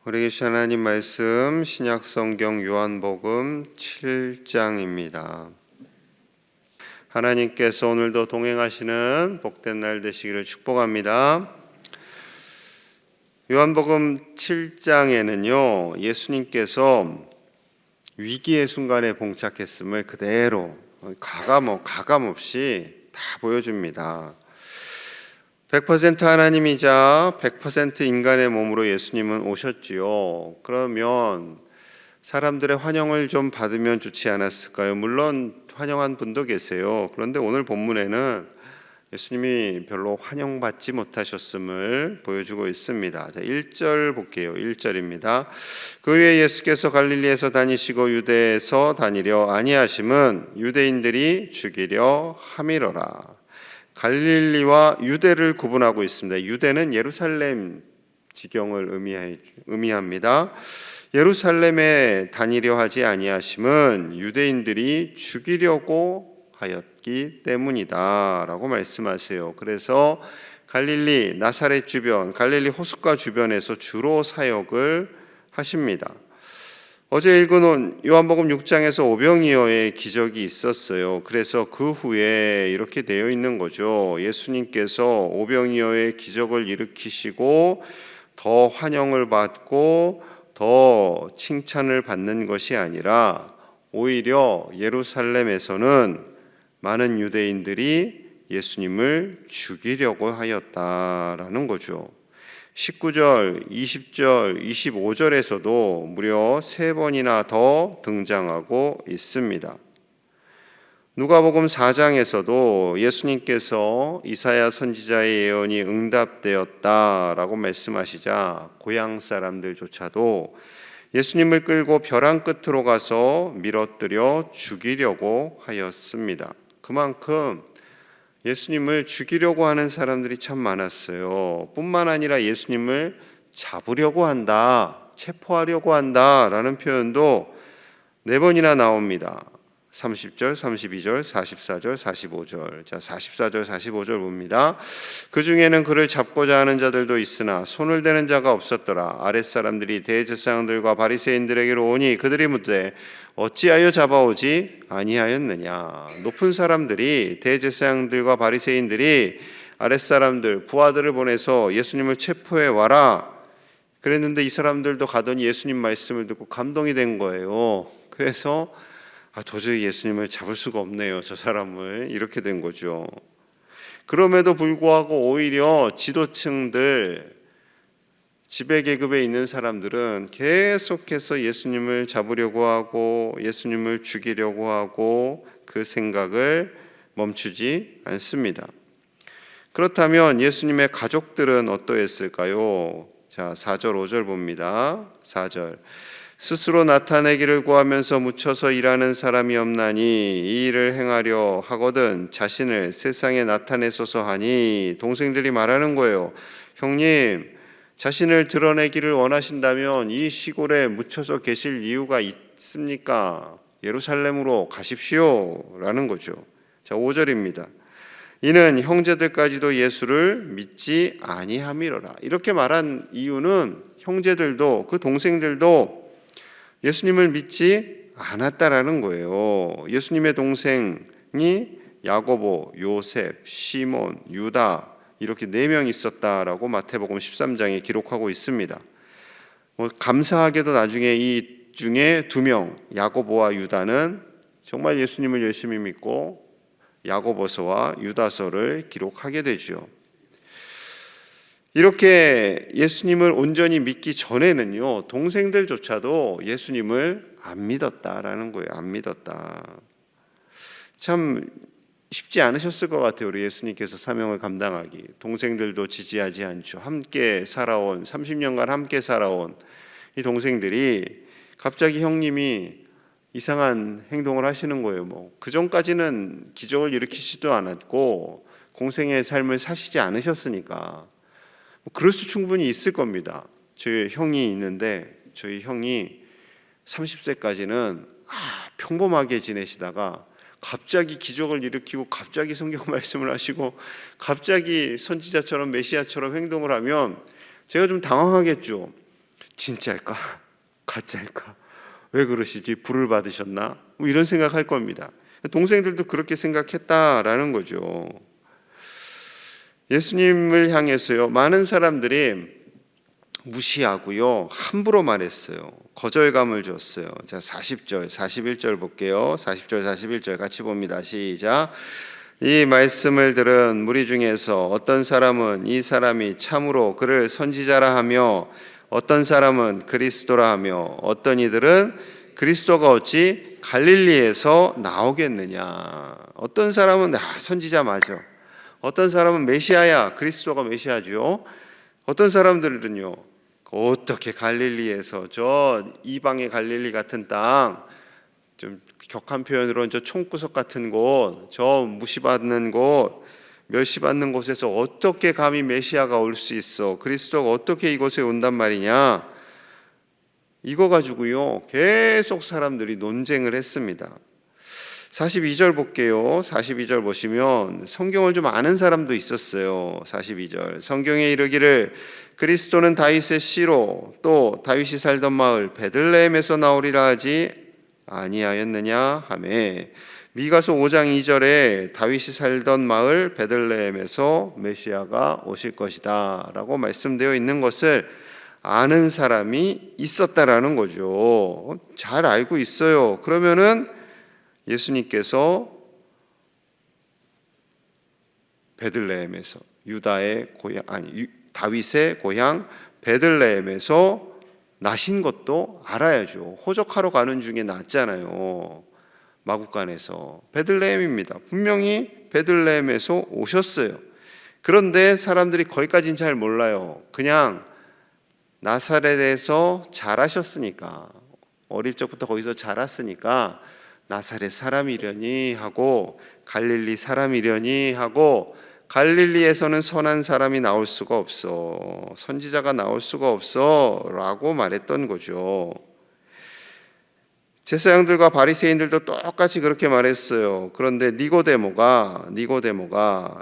우리 계신 하나님 말씀 신약성경 요한복음 7장입니다. 하나님께서 오늘도 동행하시는 복된 날 되시기를 축복합니다. 요한복음 7장에는요, 예수님께서 위기의 순간에 봉착했음을 그대로 가감없이 다 보여줍니다. 100% 하나님이자 100% 인간의 몸으로 예수님은 오셨지요. 그러면 사람들의 환영을 좀 받으면 좋지 않았을까요? 물론 환영한 분도 계세요. 그런데 오늘 본문에는 예수님이 별로 환영받지 못하셨음을 보여주고 있습니다. 자, 1절 볼게요. 1절입니다. 그 후에 예수께서 갈릴리에서 다니시고 유대에서 다니려 아니하심은 유대인들이 죽이려 함이로라. 갈릴리와 유대를 구분하고 있습니다. 유대는 예루살렘 지경을 의미합니다. 예루살렘에 다니려 하지 아니하심은 유대인들이 죽이려고 하였기 때문이다 라고 말씀하세요. 그래서 갈릴리, 나사렛 주변, 갈릴리 호숫가 주변에서 주로 사역을 하십니다. 어제 읽은 요한복음 6장에서 오병이어의 기적이 있었어요. 그래서 그 후에 이렇게 되어 있는 거죠. 예수님께서 오병이어의 기적을 일으키시고 더 환영을 받고 더 칭찬을 받는 것이 아니라 오히려 예루살렘에서는 많은 유대인들이 예수님을 죽이려고 하였다라는 거죠. 19절, 20절, 25절에서도 무려 3번이나 더 등장하고 있습니다. 누가복음 4장에서도 예수님께서 이사야 선지자의 예언이 응답되었다라고 말씀하시자 고향 사람들조차도 예수님을 끌고 벼랑 끝으로 가서 밀어뜨려 죽이려고 하였습니다. 그만큼 예수님을 죽이려고 하는 사람들이 참 많았어요. 뿐만 아니라 예수님을 잡으려고 한다, 체포하려고 한다라는 표현도 4번이나 나옵니다. 30절, 32절, 44절, 45절. 자, 44절, 45절 봅니다. 그 중에는 그를 잡고자 하는 자들도 있으나 손을 대는 자가 없었더라. 아랫사람들이 대제사장들과 바리새인들에게로 오니 그들이 묻되 어찌하여 잡아오지 아니하였느냐. 높은 사람들이, 대제사장들과 바리새인들이 아랫사람들, 부하들을 보내서 예수님을 체포해 와라 그랬는데 이 사람들도 가더니 예수님 말씀을 듣고 감동이 된 거예요. 그래서 도저히 예수님을 잡을 수가 없네요, 저 사람을. 이렇게 된 거죠. 그럼에도 불구하고 오히려 지도층들, 지배계급에 있는 사람들은 계속해서 예수님을 잡으려고 하고 예수님을 죽이려고 하고 그 생각을 멈추지 않습니다. 그렇다면 예수님의 가족들은 어떠했을까요? 자, 4절, 5절 봅니다. 4절. 스스로 나타내기를 구하면서 묻혀서 일하는 사람이 없나니 이 일을 행하려 하거든 자신을 세상에 나타내소서 하니, 동생들이 말하는 거예요. 형님, 자신을 드러내기를 원하신다면 이 시골에 묻혀서 계실 이유가 있습니까? 예루살렘으로 가십시오 라는 거죠. 자, 5절입니다. 이는 형제들까지도 예수를 믿지 아니함이로라. 이렇게 말한 이유는 형제들도, 그 동생들도 예수님을 믿지 않았다라는 거예요. 예수님의 동생이 야고보, 요셉, 시몬, 유다 이렇게 4명 있었다라고 마태복음 13장에 기록하고 있습니다. 감사하게도 나중에 이 중에 2명, 야고보와 유다는 정말 예수님을 열심히 믿고 야고보서와 유다서를 기록하게 되죠. 이렇게 예수님을 온전히 믿기 전에는요, 동생들조차도 예수님을 안 믿었다라는 거예요. 안 믿었다. 참 쉽지 않으셨을 것 같아요. 우리 예수님께서 사명을 감당하기. 동생들도 지지하지 않죠. 함께 살아온, 30년간 함께 살아온 이 동생들이 갑자기 형님이 이상한 행동을 하시는 거예요. 그 전까지는 기적을 일으키지도 않았고 공생의 삶을 사시지 않으셨으니까 그럴 수 충분히 있을 겁니다. 저희 형이 있는데 저희 형이 30세까지는 평범하게 지내시다가 갑자기 기적을 일으키고 갑자기 성경 말씀을 하시고 갑자기 선지자처럼 메시아처럼 행동을 하면 제가 좀 당황하겠죠. 진짜일까? 가짜일까? 왜 그러시지? 불을 받으셨나? 뭐 이런 생각할 겁니다. 동생들도 그렇게 생각했다라는 거죠. 예수님을 향해서요, 많은 사람들이 무시하고요, 함부로 말했어요. 거절감을 줬어요. 자, 40절, 41절 볼게요. 40절, 41절 같이 봅니다. 시작. 이 말씀을 들은 무리 중에서 어떤 사람은 이 사람이 참으로 그를 선지자라 하며, 어떤 사람은 그리스도라 하며, 어떤 이들은 그리스도가 어찌 갈릴리에서 나오겠느냐. 어떤 사람은 선지자 맞아. 어떤 사람은 메시아야. 그리스도가 메시아죠. 어떤 사람들은요, 어떻게 갈릴리에서, 저 이방의 갈릴리 같은 땅, 좀 격한 표현으로는 저 총구석 같은 곳, 저 무시받는 곳, 멸시받는 곳에서 어떻게 감히 메시아가 올 수 있어? 그리스도가 어떻게 이곳에 온단 말이냐? 이거 가지고요, 계속 사람들이 논쟁을 했습니다. 42절 볼게요. 42절 보시면 성경을 좀 아는 사람도 있었어요. 42절. 성경에 이르기를 그리스도는 다윗의 씨로 또 다윗이 살던 마을 베들레헴에서 나오리라 하지 아니하였느냐 하매, 미가서 5장 2절에 다윗이 살던 마을 베들레헴에서 메시아가 오실 것이다 라고 말씀되어 있는 것을 아는 사람이 있었다라는 거죠. 잘 알고 있어요. 그러면은 예수님께서 베들레헴에서, 유다의 고향, 다윗의 고향 베들레헴에서 나신 것도 알아야죠. 호적하러 가는 중에 났잖아요. 마국간에서. 베들레헴입니다. 분명히 베들레헴에서 오셨어요. 그런데 사람들이 거기까지는 잘 몰라요. 그냥 나사렛에서 자라셨으니까, 어릴 적부터 거기서 자랐으니까 나사렛 사람이려니 하고, 갈릴리 사람이려니 하고, 갈릴리에서는 선한 사람이 나올 수가 없어, 선지자가 나올 수가 없어 라고 말했던 거죠. 제사장들과 바리새인들도 똑같이 그렇게 말했어요. 그런데 니고데모가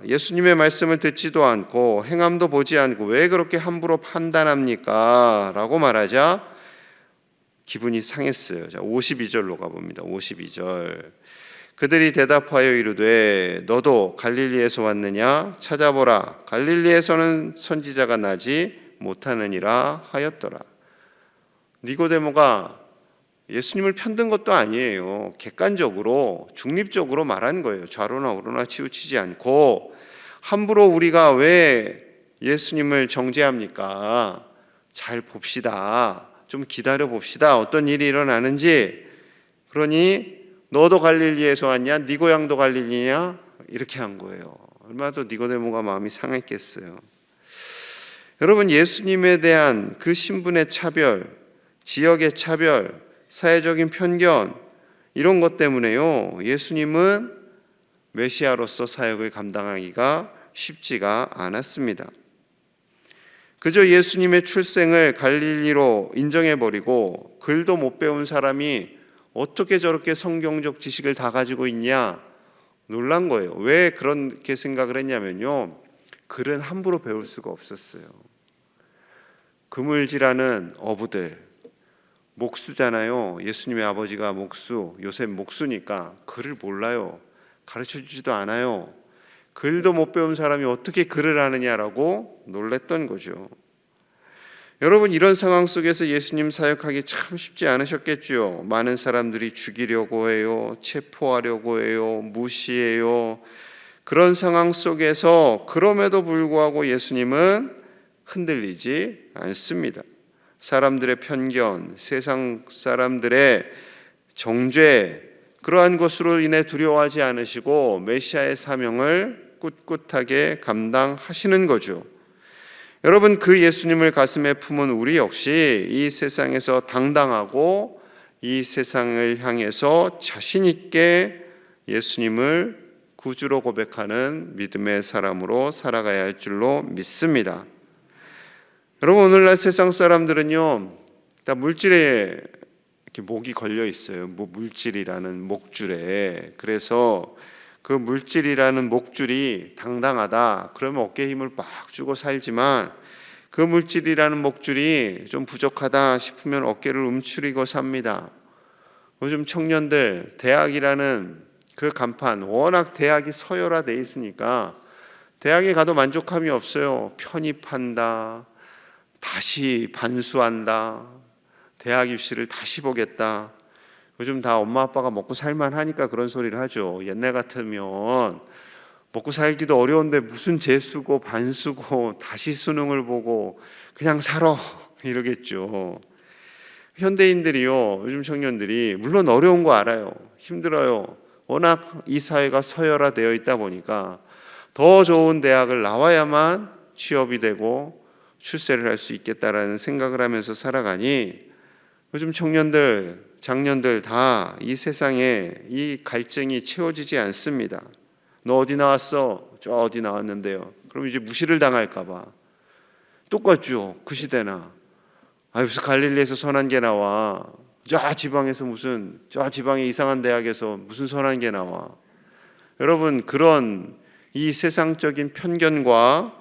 예수님의 말씀을 듣지도 않고 행함도 보지 않고 왜 그렇게 함부로 판단합니까? 라고 말하자 기분이 상했어요. 자, 52절로 가봅니다. 52절. 그들이 대답하여 이르되 너도 갈릴리에서 왔느냐? 찾아보라. 갈릴리에서는 선지자가 나지 못하느니라 하였더라. 니고데모가 예수님을 편든 것도 아니에요. 객관적으로, 중립적으로 말한 거예요. 좌로나 우로나 치우치지 않고. 함부로 우리가 왜 예수님을 정죄합니까? 잘 봅시다. 좀 기다려 봅시다. 어떤 일이 일어나는지. 그러니 너도 갈릴리에서 왔냐? 네 고향도 갈릴리냐? 이렇게 한 거예요. 얼마나 더 니고데모가 마음이 상했겠어요. 여러분, 예수님에 대한 그 신분의 차별, 지역의 차별, 사회적인 편견, 이런 것 때문에요, 예수님은 메시아로서 사역을 감당하기가 쉽지가 않았습니다. 그저 예수님의 출생을 갈릴리로 인정해버리고 글도 못 배운 사람이 어떻게 저렇게 성경적 지식을 다 가지고 있냐 놀란 거예요. 왜 그렇게 생각을 했냐면요, 글은 함부로 배울 수가 없었어요. 그물질하는 어부들, 목수잖아요. 예수님의 아버지가 목수, 요셉 목수니까 글을 몰라요. 가르쳐주지도 않아요. 글도 못 배운 사람이 어떻게 글을 아느냐라고 놀랬던 거죠. 여러분, 이런 상황 속에서 예수님 사역하기 참 쉽지 않으셨겠죠. 많은 사람들이 죽이려고 해요. 체포하려고 해요. 무시해요. 그런 상황 속에서 그럼에도 불구하고 예수님은 흔들리지 않습니다. 사람들의 편견, 세상 사람들의 정죄, 그러한 것으로 인해 두려워하지 않으시고 메시아의 사명을 꿋꿋하게 감당하시는 거죠. 여러분, 그 예수님을 가슴에 품은 우리 역시 이 세상에서 당당하고 이 세상을 향해서 자신 있게 예수님을 구주로 고백하는 믿음의 사람으로 살아가야 할 줄로 믿습니다. 여러분, 오늘날 세상 사람들은요, 다 물질에 이렇게 목이 걸려 있어요. 물질이라는 목줄에. 그래서 그 물질이라는 목줄이 당당하다 그러면 어깨에 힘을 막 주고 살지만, 그 물질이라는 목줄이 좀 부족하다 싶으면 어깨를 움츠리고 삽니다. 요즘 청년들 대학이라는 그 간판, 워낙 대학이 서열화돼 있으니까 대학에 가도 만족함이 없어요. 편입한다, 다시 반수한다, 대학 입시를 다시 보겠다. 요즘 다 엄마 아빠가 먹고 살만 하니까 그런 소리를 하죠. 옛날 같으면 먹고 살기도 어려운데 무슨 재수고 반수고 다시 수능을 보고 그냥 살아 이러겠죠. 현대인들이요, 요즘 청년들이 물론 어려운 거 알아요. 힘들어요. 워낙 이 사회가 서열화되어 있다 보니까 더 좋은 대학을 나와야만 취업이 되고 출세를 할 수 있겠다라는 생각을 하면서 살아가니 요즘 청년들, 장년들 다 이 세상에 이 갈증이 채워지지 않습니다. 너 어디 나왔어? 저 어디 나왔는데요. 그럼 이제 무시를 당할까 봐. 똑같죠. 그 시대나. 무슨 갈릴리에서 선한 게 나와. 저 지방에서 저 지방의 이상한 대학에서 무슨 선한 게 나와. 여러분, 그런 이 세상적인 편견과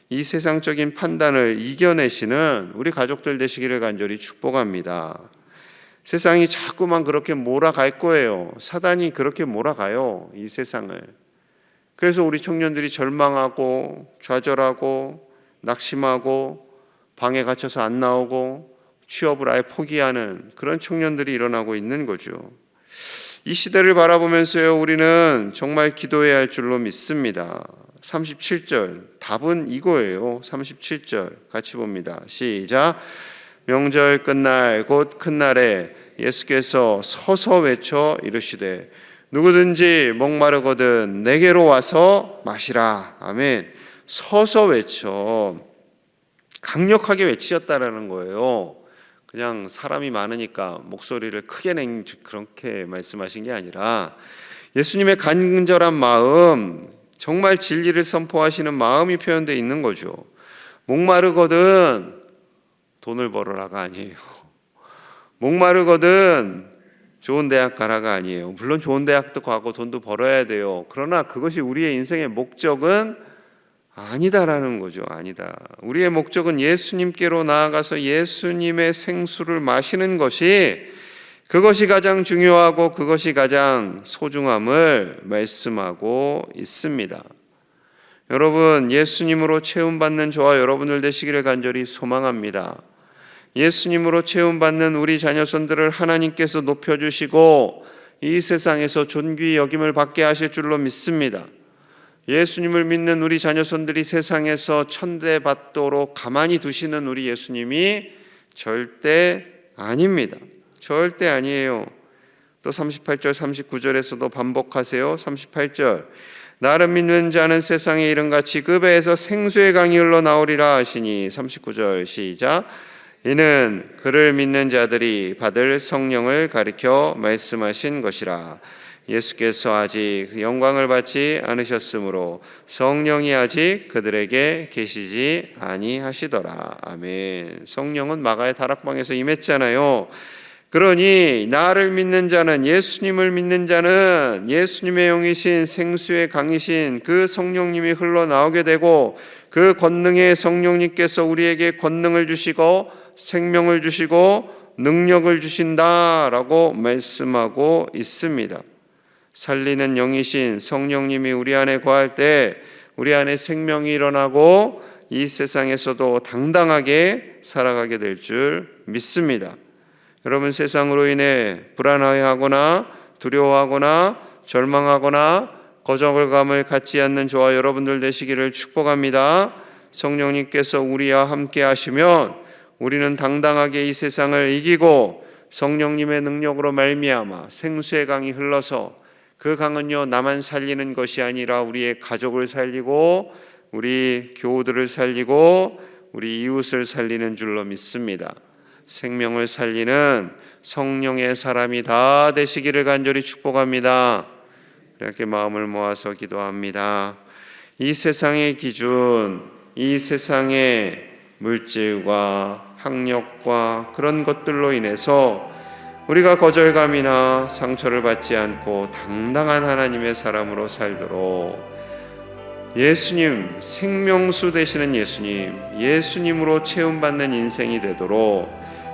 이 세상적인 판단을 이겨내시는 우리 가족들 되시기를 간절히 축복합니다. 세상이 자꾸만 그렇게 몰아갈 거예요. 사단이 그렇게 몰아가요, 이 세상을. 그래서 우리 청년들이 절망하고 좌절하고 낙심하고 방에 갇혀서 안 나오고 취업을 아예 포기하는 그런 청년들이 일어나고 있는 거죠. 이 시대를 바라보면서요, 우리는 정말 기도해야 할 줄로 믿습니다. 37절, 답은 이거예요. 37절 같이 봅니다. 시작. 명절 끝날 곧 큰 날에 예수께서 서서 외쳐 이르시되 누구든지 목마르거든 내게로 와서 마시라. 아멘. 서서 외쳐, 강력하게 외치셨다라는 거예요. 그냥 사람이 많으니까 목소리를 크게 낸 그렇게 말씀하신 게 아니라 예수님의 간절한 마음, 정말 진리를 선포하시는 마음이 표현되어 있는 거죠. 목마르거든 돈을 벌어라가 아니에요. 목마르거든 좋은 대학 가라가 아니에요. 물론 좋은 대학도 가고 돈도 벌어야 돼요. 그러나 그것이 우리의 인생의 목적은 아니다라는 거죠. 아니다. 우리의 목적은 예수님께로 나아가서 예수님의 생수를 마시는 것이, 그것이 가장 중요하고 그것이 가장 소중함을 말씀하고 있습니다. 여러분, 예수님으로 체험받는 저와 여러분들 되시기를 간절히 소망합니다. 예수님으로 체험받는 우리 자녀손들을 하나님께서 높여주시고 이 세상에서 존귀 여김을 받게 하실 줄로 믿습니다. 예수님을 믿는 우리 자녀손들이 세상에서 천대받도록 가만히 두시는 우리 예수님이 절대 아닙니다. 절대 아니에요. 또 38절 39절에서도 반복하세요. 38절, 나를 믿는 자는 세상에 이른같이 그 배에서 생수의 강이 흘러나오리라 하시니. 39절 시작. 이는 그를 믿는 자들이 받을 성령을 가리켜 말씀하신 것이라. 예수께서 아직 영광을 받지 않으셨으므로 성령이 아직 그들에게 계시지 아니하시더라. 아멘. 성령은 마가의 다락방에서 임했잖아요. 그러니 나를 믿는 자는, 예수님을 믿는 자는 예수님의 영이신 생수의 강이신 그 성령님이 흘러나오게 되고, 그 권능의 성령님께서 우리에게 권능을 주시고 생명을 주시고 능력을 주신다라고 말씀하고 있습니다. 살리는 영이신 성령님이 우리 안에 거할 때 우리 안에 생명이 일어나고 이 세상에서도 당당하게 살아가게 될 줄 믿습니다. 여러분, 세상으로 인해 불안해하거나 두려워하거나 절망하거나 거절감을 갖지 않는 저와 여러분들 되시기를 축복합니다. 성령님께서 우리와 함께 하시면 우리는 당당하게 이 세상을 이기고 성령님의 능력으로 말미암아 생수의 강이 흘러서, 그 강은요 나만 살리는 것이 아니라 우리의 가족을 살리고 우리 교우들을 살리고 우리 이웃을 살리는 줄로 믿습니다. 생명을 살리는 성령의 사람이 다 되시기를 간절히 축복합니다. 이렇게 마음을 모아서 기도합니다. 이 세상의 기준, 이 세상의 물질과 학력과 그런 것들로 인해서 우리가 거절감이나 상처를 받지 않고 당당한 하나님의 사람으로 살도록 예수님, 생명수 되시는 예수님으로 채움받는 인생이 되도록,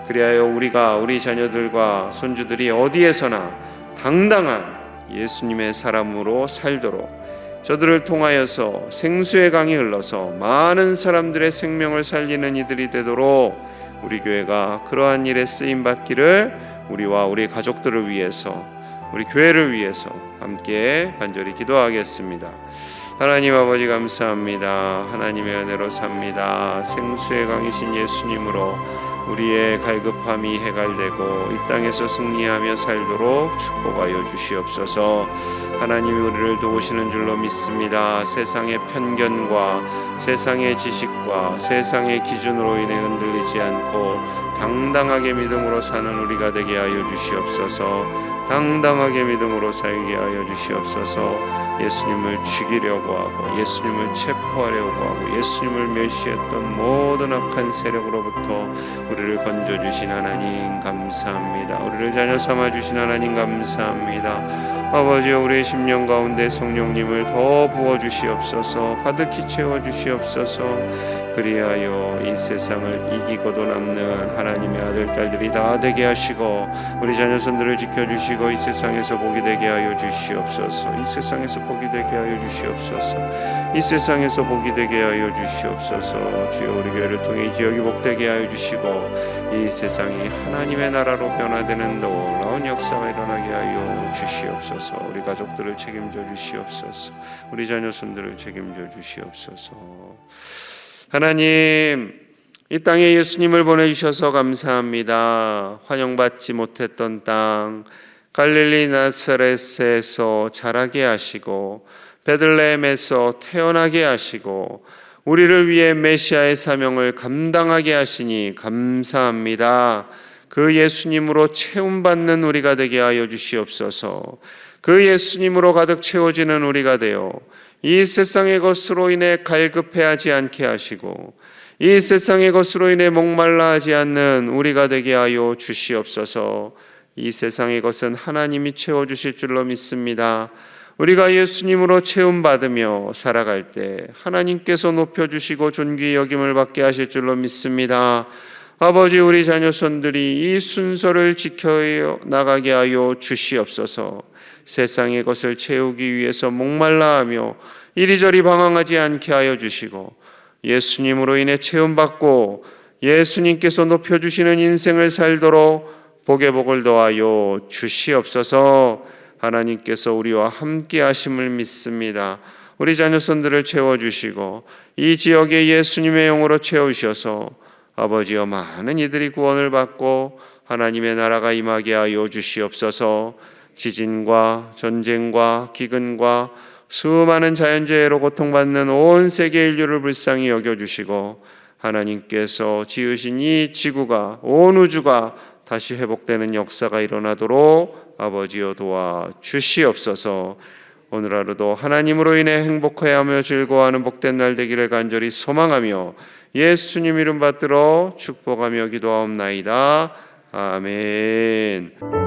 그리하여 우리가 우리 자녀들과 손주들이 어디에서나 당당한 예수님의 사람으로 살도록, 저들을 통하여서 생수의 강이 흘러서 많은 사람들의 생명을 살리는 이들이 되도록 우리 교회가 그러한 일에 쓰임 받기를 우리와 우리 가족들을 위해서, 우리 교회를 위해서 함께 간절히 기도하겠습니다. 하나님 아버지 감사합니다. 하나님의 은혜로 삽니다. 생수의 강이신 예수님으로 우리의 갈급함이 해갈되고 이 땅에서 승리하며 살도록 축복하여 주시옵소서. 하나님이 우리를 도우시는 줄로 믿습니다. 세상의 편견과 세상의 지식과 세상의 기준으로 인해 흔들리지 않고 당당하게 믿음으로 사는 우리가 되게 하여 주시옵소서. 당당하게 믿음으로 살게 하여 주시옵소서. 예수님을 죽이려고 하고 예수님을 체포하려고 하고 예수님을 멸시했던 모든 악한 세력으로부터 우리를 건져주신 하나님 감사합니다. 우리를 자녀 삼아주신 하나님 감사합니다. 아버지여, 우리의 심령 가운데 성령님을 더 부어주시옵소서. 가득히 채워주시옵소서. 그리하여 이 세상을 이기고도 남는 하나님의 아들 딸들이 다 되게 하시고 우리 자녀손들을 지켜주시고 이 세상에서 복이 되게 하여 주시옵소서. 이 세상에서 복이 되게 하여 주시옵소서. 이 세상에서 복이 되게 하여 주시옵소서. 주여, 우리 교회를 통해 이 지역이 복되게 하여 주시고 이 세상이 하나님의 나라로 변화되는 놀라운 역사가 일어나게 하여 주시옵소서. 우리 가족들을 책임져 주시옵소서. 우리 자녀손들을 책임져 주시옵소서. 하나님, 이 땅에 예수님을 보내주셔서 감사합니다. 환영받지 못했던 땅 갈릴리 나사렛에서 자라게 하시고 베들레헴에서 태어나게 하시고 우리를 위해 메시아의 사명을 감당하게 하시니 감사합니다. 그 예수님으로 채움받는 우리가 되게 하여 주시옵소서. 그 예수님으로 가득 채워지는 우리가 되어 이 세상의 것으로 인해 갈급해하지 않게 하시고 이 세상의 것으로 인해 목말라 하지 않는 우리가 되게 하여 주시옵소서. 이 세상의 것은 하나님이 채워주실 줄로 믿습니다. 우리가 예수님으로 채움받으며 살아갈 때 하나님께서 높여주시고 존귀 여김을 받게 하실 줄로 믿습니다. 아버지, 우리 자녀손들이 이 순서를 지켜나가게 하여 주시옵소서. 세상의 것을 채우기 위해서 목말라하며 이리저리 방황하지 않게 하여 주시고 예수님으로 인해 채움받고 예수님께서 높여주시는 인생을 살도록 복의 복을 더하여 주시옵소서. 하나님께서 우리와 함께 하심을 믿습니다. 우리 자녀손들을 채워주시고 이 지역에 예수님의 영으로 채우셔서 아버지여, 많은 이들이 구원을 받고 하나님의 나라가 임하게 하여 주시옵소서. 지진과 전쟁과 기근과 수많은 자연재해로 고통받는 온 세계 인류를 불쌍히 여겨주시고 하나님께서 지으신 이 지구가, 온 우주가 다시 회복되는 역사가 일어나도록 아버지여 도와주시옵소서. 오늘 하루도 하나님으로 인해 행복해하며 즐거워하는 복된 날 되기를 간절히 소망하며 예수님 이름 받들어 축복하며 기도하옵나이다. 아멘.